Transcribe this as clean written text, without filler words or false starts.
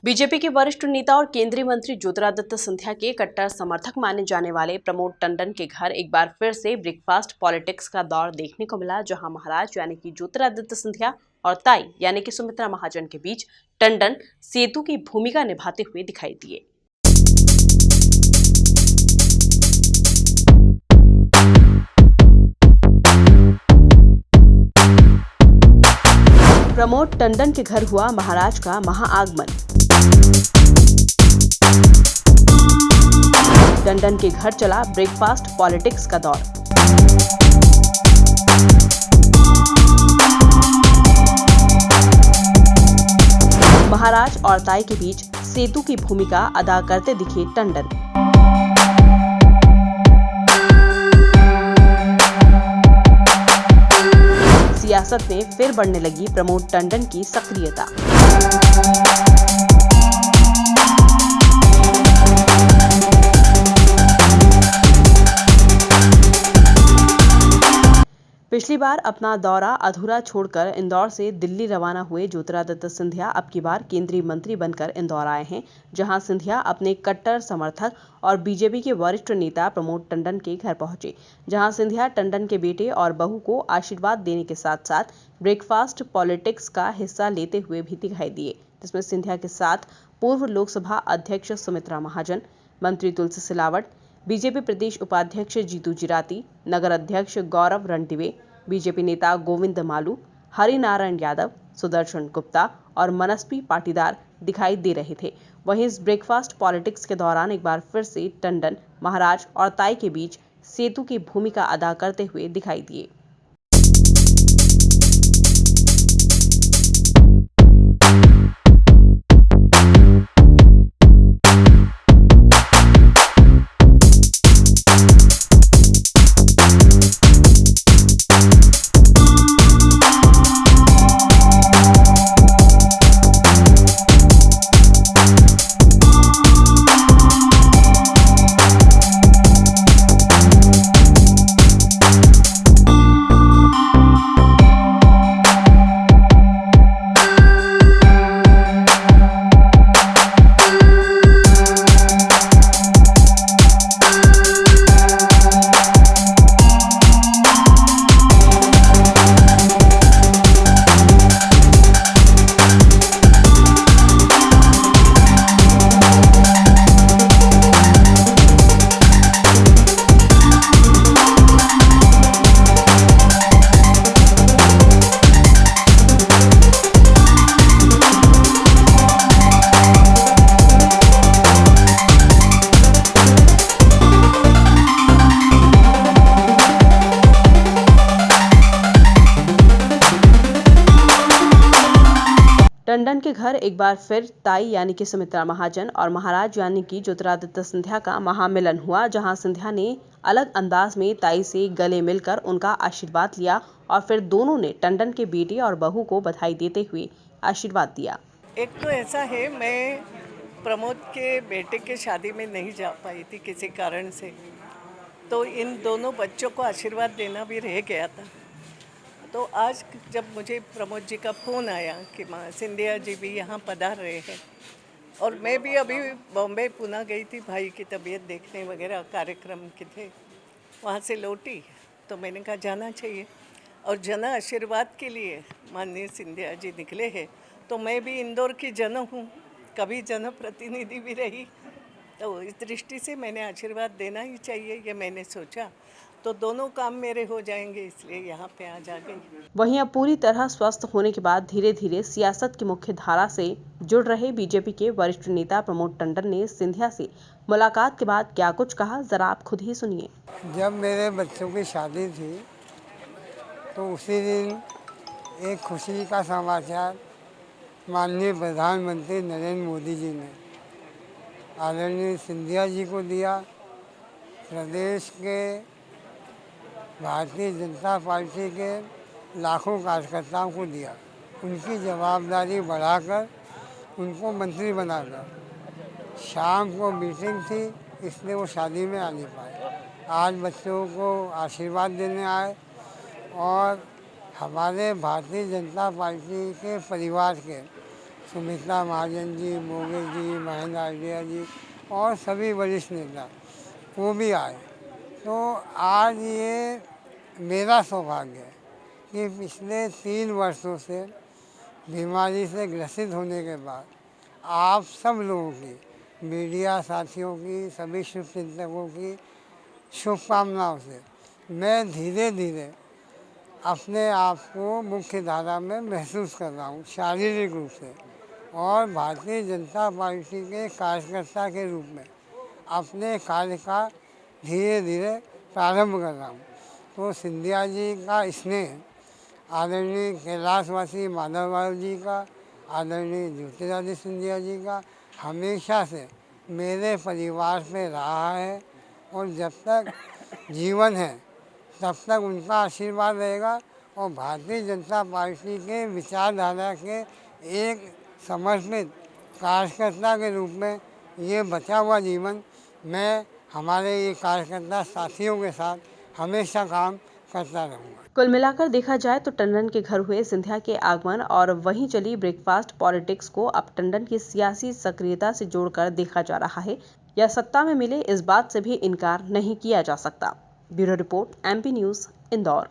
BJP के वरिष्ठ नेता और केंद्रीय मंत्री ज्योतिरादित्य सिंधिया के कट्टर समर्थक माने जाने वाले प्रमोद टंडन के घर एक बार फिर से ब्रेकफास्ट पॉलिटिक्स का दौर देखने को मिला, जहां महाराज यानी कि ज्योतिरादित्य सिंधिया और ताई यानी कि सुमित्रा महाजन के बीच टंडन सेतु की भूमिका निभाते हुए दिखाई दिए। प्रमोद टंडन के घर हुआ महाराज का महाआगमन। टंडन के घर चला ब्रेकफास्ट पॉलिटिक्स का दौर। महाराज और ताई के बीच सेतु की भूमिका अदा करते दिखे टंडन। सियासत में फिर बढ़ने लगी प्रमोद टंडन की सक्रियता। पिछली बार अपना दौरा अधूरा छोड़कर इंदौर से दिल्ली रवाना हुए ज्योतिरादित्य सिंधिया अब की बार केंद्रीय मंत्री बनकर इंदौर आए हैं, जहां सिंधिया अपने कट्टर समर्थक और बीजेपी के वरिष्ठ नेता प्रमोद टंडन के घर पहुंचे, जहां सिंधिया टंडन के बेटे और बहू को आशीर्वाद देने के साथ साथ ब्रेकफास्ट पॉलिटिक्स का हिस्सा लेते हुए भी दिखाई दिए, जिसमें सिंधिया के साथ पूर्व लोकसभा अध्यक्ष सुमित्रा महाजन, मंत्री तुलसी सिलावट, बीजेपी प्रदेश उपाध्यक्ष जीतू जिराती, नगर अध्यक्ष गौरव रणदिवे, बीजेपी नेता गोविंद मालू, हरिनारायण यादव, सुदर्शन गुप्ता और मनस्वी पाटीदार दिखाई दे रहे थे। वहीं इस ब्रेकफास्ट पॉलिटिक्स के दौरान एक बार फिर से टंडन महाराज और ताई के बीच सेतु की भूमिका अदा करते हुए दिखाई दिए। टंडन के घर एक बार फिर ताई यानी कि सुमित्रा महाजन और महाराज यानी कि ज्योतिरादित्य सिंधिया का महामिलन हुआ, जहां सिंधिया ने अलग अंदाज में ताई से गले मिलकर उनका आशीर्वाद लिया और फिर दोनों ने टंडन के बेटे और बहू को बधाई देते हुए आशीर्वाद दिया। एक तो ऐसा है, मैं प्रमोद के बेटे के शादी में नहीं जा पाई थी किसी कारण से, तो इन दोनों बच्चों को आशीर्वाद देना भी रह गया था। तो आज जब मुझे प्रमोद जी का फ़ोन आया कि माँ सिंधिया जी भी यहाँ पधार रहे हैं, और मैं भी अभी बॉम्बे पूना गई थी, भाई की तबीयत देखने वगैरह कार्यक्रम के थे, वहाँ से लौटी तो मैंने कहा जाना चाहिए, और जन आशीर्वाद के लिए माननीय सिंधिया जी निकले हैं। तो मैं भी इंदौर की जन हूँ, कभी जन प्रतिनिधि भी रही, तो इस दृष्टि से मैंने आशीर्वाद देना ही चाहिए, ये मैंने सोचा, तो दोनों काम मेरे हो जाएंगे, इसलिए यहाँ पे आ जा गई। वहीं अब पूरी तरह स्वस्थ होने के बाद धीरे धीरे सियासत की मुख्य धारा से जुड़ रहे बीजेपी के वरिष्ठ नेता प्रमोद टंडन ने सिंधिया से मुलाकात के बाद क्या कुछ कहा, जरा आप खुद ही सुनिए। जब मेरे बच्चों की शादी थी तो उसी दिन एक खुशी का समाचार माननीय प्रधानमंत्री नरेंद्र मोदी जी ने आदरणीय सिंधिया जी को दिया। प्रदेश के भारतीय जनता पार्टी के लाखों कार्यकर्ताओं को दिया। उनकी जवाबदारी बढ़ाकर उनको मंत्री बनाकर शाम को मीटिंग थी, इसलिए वो शादी में आ नहीं पाए। आज बच्चों को आशीर्वाद देने आए और हमारे भारतीय जनता पार्टी के परिवार के सुमित्रा महाजन जी, मोगे जी, महेंद्र आर्या जी और सभी वरिष्ठ नेता वो भी आए। तो आज ये मेरा सौभाग्य है कि पिछले 3 वर्षों से बीमारी से ग्रसित होने के बाद आप सब लोगों की, मीडिया साथियों की, सभी शुभचिंतकों की शुभकामनाओं से मैं धीरे धीरे अपने आप को मुख्य धारा में महसूस कर रहा हूँ शारीरिक रूप से, और भारतीय जनता पार्टी के कार्यकर्ता के रूप में अपने कार्य का धीरे धीरे प्रारंभ कर रहा हूँ। तो सिंधिया जी का स्नेह, आदरणीय कैलाशवासी माधवराव जी का, आदरणीय ज्योतिरादित्य सिंधिया जी का हमेशा से मेरे परिवार पे रहा है, और जब तक जीवन है तब तक उनका आशीर्वाद रहेगा। और भारतीय जनता पार्टी के विचारधारा के एक समर्पित कार्यकर्ता के रूप में ये बचा हुआ जीवन मैं हमारे ये कार्यकर्ता साथियों के साथ हमेशा काम करता रहूँगा। कुल मिलाकर देखा जाए तो टंडन के घर हुए सिंधिया के आगमन और वहीं चली ब्रेकफास्ट पॉलिटिक्स को अब टंडन की सियासी सक्रियता से जोड़कर देखा जा रहा है, या सत्ता में मिले इस बात से भी इनकार नहीं किया जा सकता। Bureau report, MP news, Indore.